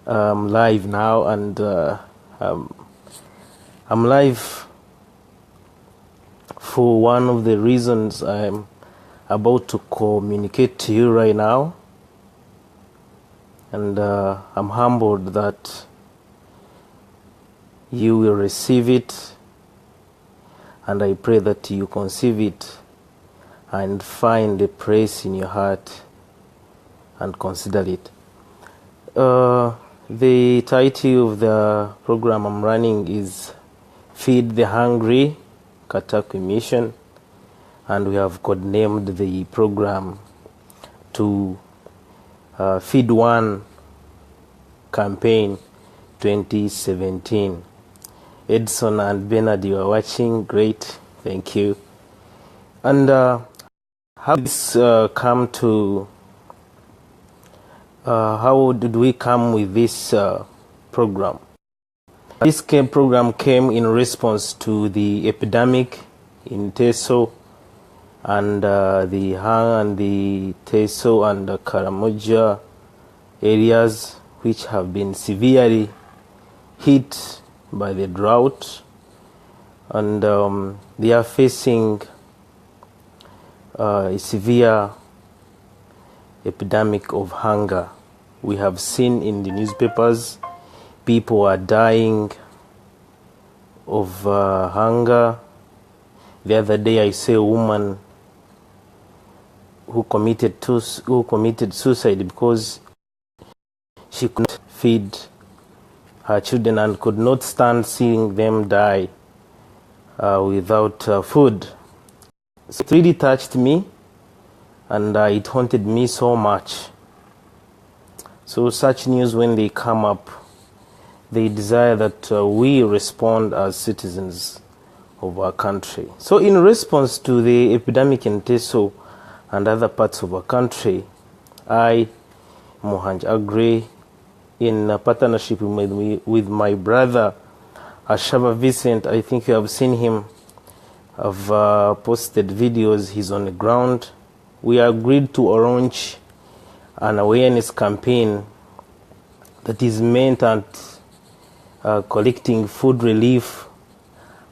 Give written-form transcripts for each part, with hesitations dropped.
live now, and I'm live for one of the reasons I'm about to communicate to you right now, and I'm humbled that you will receive it, and I pray that you conceive it and find a place in your heart and consider it. The title of the program I'm running is Feed the Hungry, Katakwi Mission, and we have codenamed the program to Feed One Campaign 2017. Edson and Bernard, you are watching. Great, thank you. And how did this come to? How did we come with this program? This program came in response to the epidemic in Teso and the Hang and the Teso and the Karamoja areas, which have been severely hit by the drought, and they are facing a severe epidemic of hunger. We have seen in the newspapers people are dying of hunger. The other day I saw a woman who committed suicide because she could not feed her children and could not stand seeing them die without food. So it really touched me, and it haunted me so much. So such news, when they come up, they desire that we respond as citizens of our country. So in response to the epidemic in Teso and other parts of our country, I, Mohanj Agre, in partnership with my brother Ashava Vincent, I think you have seen him, I've posted videos, he's on the ground. We agreed to launch an awareness campaign that is meant at collecting food relief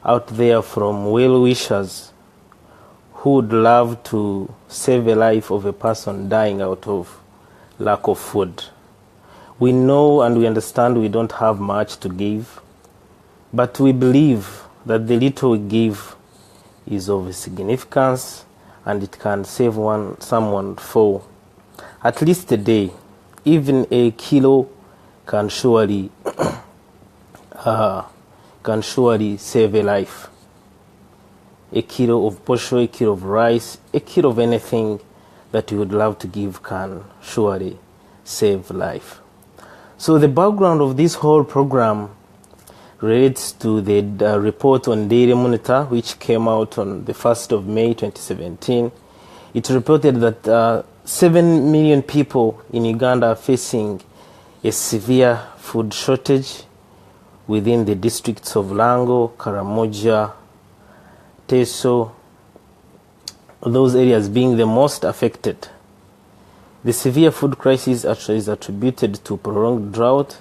out there from well-wishers who would love to save a life of a person dying out of lack of food. We know and we understand we don't have much to give, but we believe that the little we give is of significance, and it can save someone for at least a day. Even a kilo can surely save a life. A kilo of posho, a kilo of rice, a kilo of anything that you would love to give can surely save life. So the background of this whole program relates to the report on Daily Monitor, which came out on the 1st of May 2017. It reported that 7 million people in Uganda are facing a severe food shortage within the districts of Lango, Karamoja, Teso, those areas being the most affected. The severe food crisis is attributed to prolonged drought,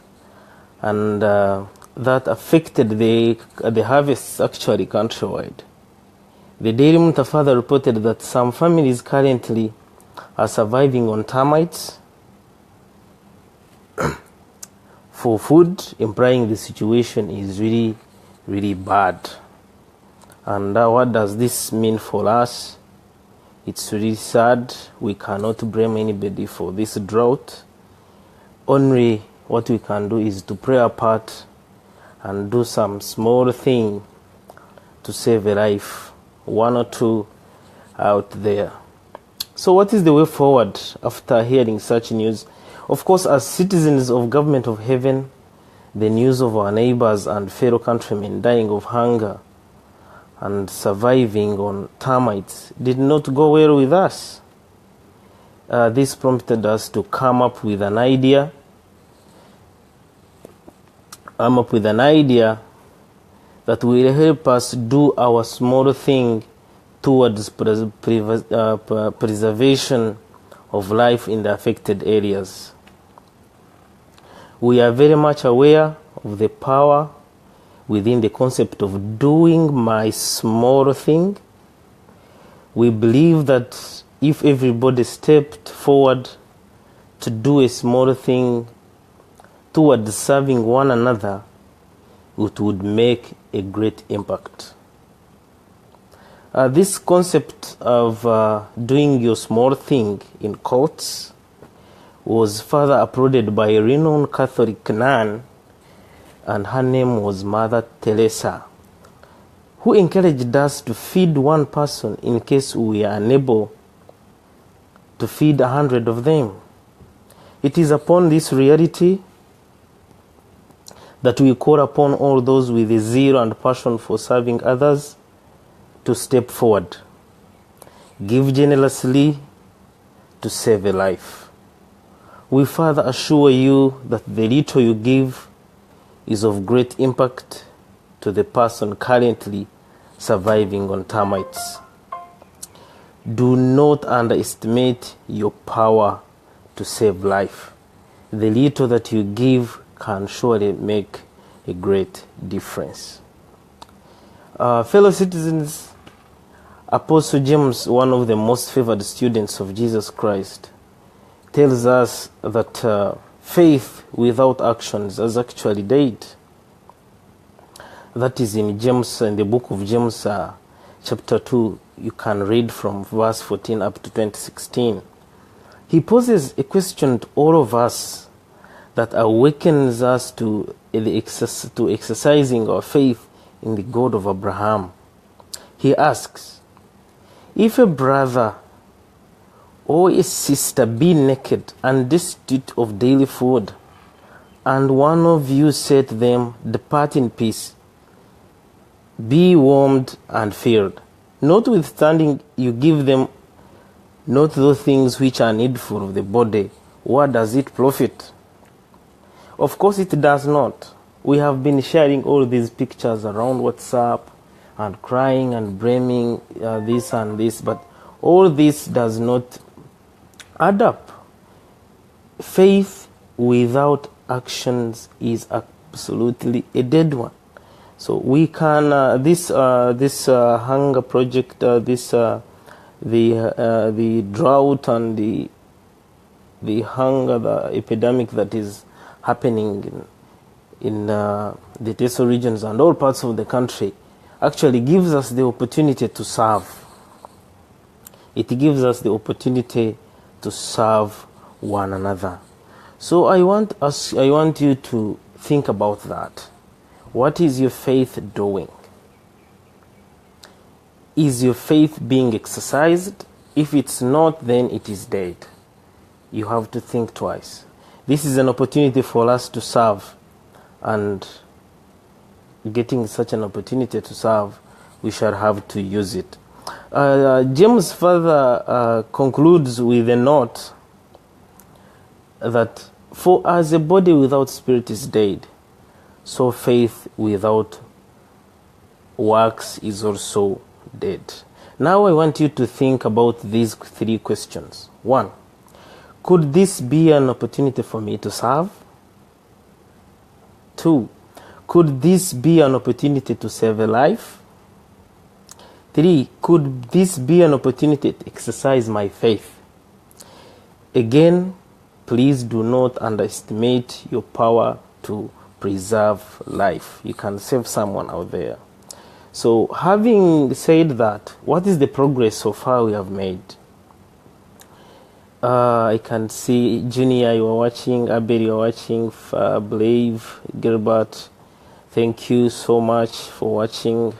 and that affected the harvests actually countrywide. The Daily Monitor further reported that some families currently are surviving on termites for food, implying the situation is really, really bad. And what does this mean for us? It's really sad. We cannot blame anybody for this drought. Only what we can do is to play our part and do some small thing to save a life, one or two out there. So what is the way forward after hearing such news? Of course, as citizens of Government of Heaven, the news of our neighbors and fellow countrymen dying of hunger and surviving on termites did not go well with us. This prompted us to come up with an idea that will help us do our small thing towards preservation of life in the affected areas. We are very much aware of the power within the concept of doing my small thing. We believe that if everybody stepped forward to do a small thing towards serving one another, it would make a great impact. This concept of doing your small thing in quotes was further applauded by a renowned Catholic nun, and her name was Mother Teresa, who encouraged us to feed one person in case we are unable to feed 100 of them. It is upon this reality that we call upon all those with a zeal and passion for serving others to step forward, give generously to save a life. We further assure you that the little you give is of great impact to the person currently surviving on termites. Do not underestimate your power to save life. The little that you give can surely make a great difference. Fellow citizens, Apostle James, one of the most favored students of Jesus Christ, tells us that faith without actions is actually dead. That is in James, in the book of James, chapter 2. You can read from verse 14 up to 16. He poses a question to all of us that awakens us to exercising our faith in the God of Abraham. He asks, if a brother or a sister be naked and destitute of daily food, and one of you say to them, depart in peace, be warmed and filled, notwithstanding you give them not those things which are needful of the body, what does it profit? Of course it does not. We have been sharing all these pictures around WhatsApp and crying and blaming this and this, but all this does not add up. Faith without actions is absolutely a dead one. So we can this hunger project, the drought and the hunger, the epidemic that is happening in the Teresa regions and all parts of the country actually gives us the opportunity to serve. It gives us the opportunity to serve one another. So I want you to think about that. What is your faith doing? Is your faith being exercised? If it's not, then it is dead. You have to think twice. This is an opportunity for us to serve, and getting such an opportunity to serve, we shall have to use it. James further concludes with a note that for as a body without spirit is dead, so faith without works is also dead. Now I want you to think about these three questions. 1, could this be an opportunity for me to serve? 2, could this be an opportunity to save a life? 3, could this be an opportunity to exercise my faith? Again, please do not underestimate your power to preserve life. You can save someone out there. So having said that, what is the progress so far we have made? I can see Junior, you are watching, Abel, you are watching, Blave, Gilbert, thank you so much for watching.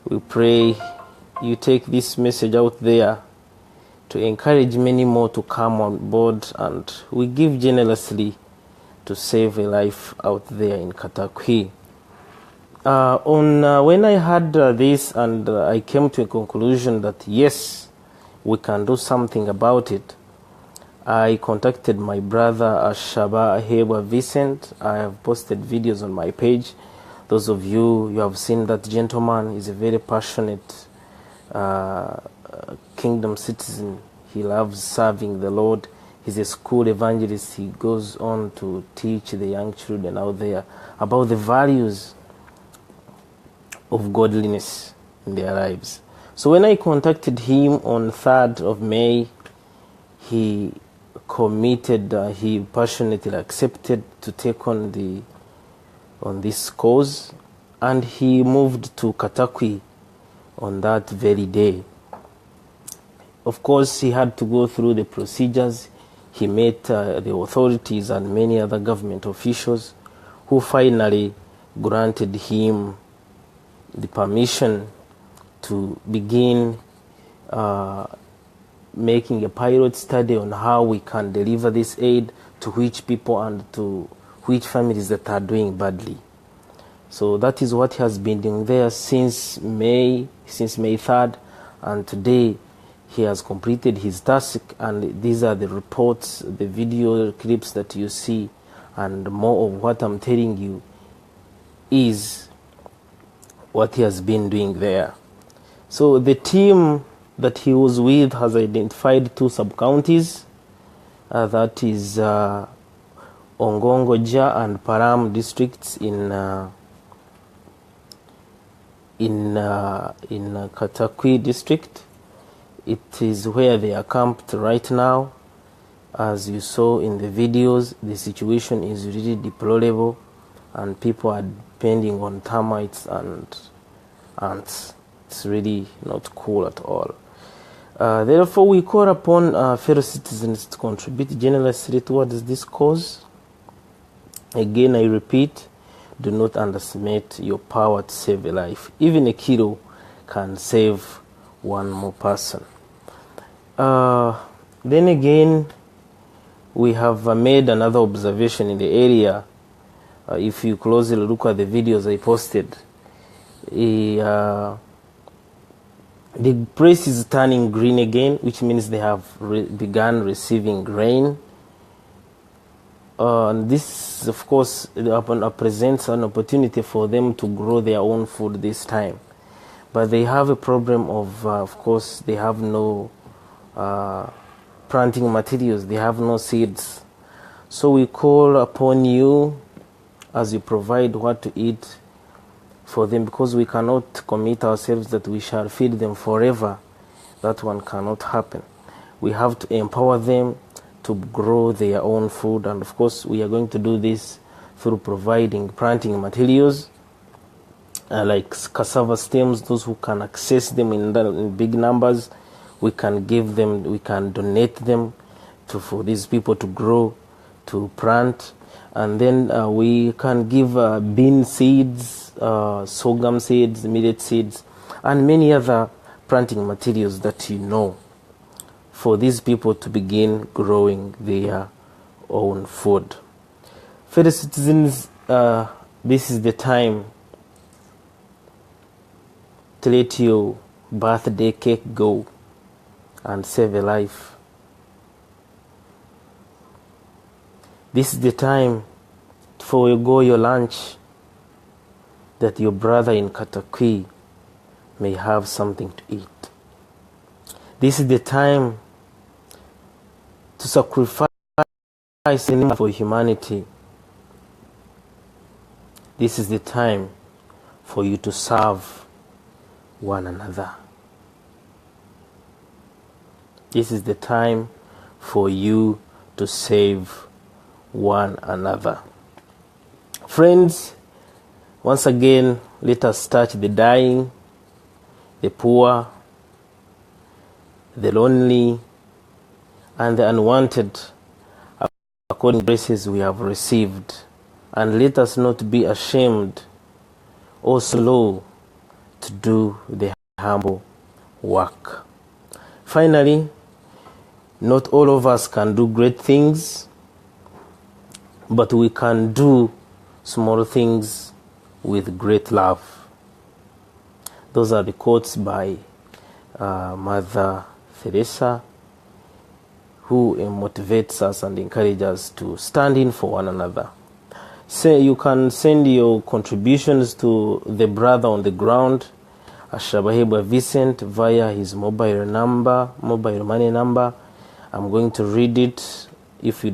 We pray you take this message out there to encourage many more to come on board, and we give generously to save a life out there in Katakwi. When I heard this and I came to a conclusion that yes, we can do something about it, I contacted my brother Ashaba Hewa Vincent. I have posted videos on my page. Those of you have seen that gentleman is a very passionate kingdom citizen. He loves serving the Lord. He's a school evangelist. He goes on to teach the young children out there about the values of godliness in their lives. So when I contacted him on 3rd of May, he he passionately accepted to take on this cause, and he moved to Katakwi on that very day. Of course, he had to go through the procedures. He met the authorities and many other government officials who finally granted him the permission to begin making a pilot study on how we can deliver this aid to which people and to which families that are doing badly. So that is what he has been doing there since May 3rd, and today he has completed his task, and these are the reports, the video clips that you see, and more of what I'm telling you is what he has been doing there. So the team that he was with has identified 2 sub-counties, that is Ongongoja and Param districts in Katakwi district. It is where they are camped right now. As you saw in the videos, the situation is really deplorable, and people are depending on termites and ants. It's really not cool at all. Therefore, we call upon fellow citizens to contribute generously towards this cause. Again, I repeat, do not underestimate your power to save a life. Even a kilo can save one more person. Then again, we have made another observation in the area. If you closely look at the videos I posted, the place is turning green again, which means they have begun receiving rain. This, of course, presents an opportunity for them to grow their own food this time. But they have a problem of course, they have no planting materials, they have no seeds. So we call upon you, as you provide what to eat for them, because we cannot commit ourselves that we shall feed them forever. That one cannot happen. We have to empower them to grow their own food, and of course we are going to do this through providing planting materials like cassava stems. Those who can access them in big numbers, we can give them, we can donate them for these people to grow, to plant. And then we can give bean seeds, sorghum seeds, millet seeds, and many other planting materials that you know, for these people to begin growing their own food. Fellow citizens, this is the time to let your birthday cake go and save a life. This is the time to forego your lunch, that your brother in Katakwi may have something to eat. This is the time to sacrifice for humanity. This is the time for you to serve one another. This is the time for you to save one another. Friends, once again, let us touch the dying, the poor, the lonely, and the unwanted, according to the graces we have received. And let us not be ashamed or slow to do the humble work. Finally, not all of us can do great things, but we can do small things with great love. Those are the quotes by Mother Teresa, who motivates us and encourages us to stand in for one another. So you can send your contributions to the brother on the ground, Ashabahebwa Vincent, via his mobile money number. I'm going to read it if you don't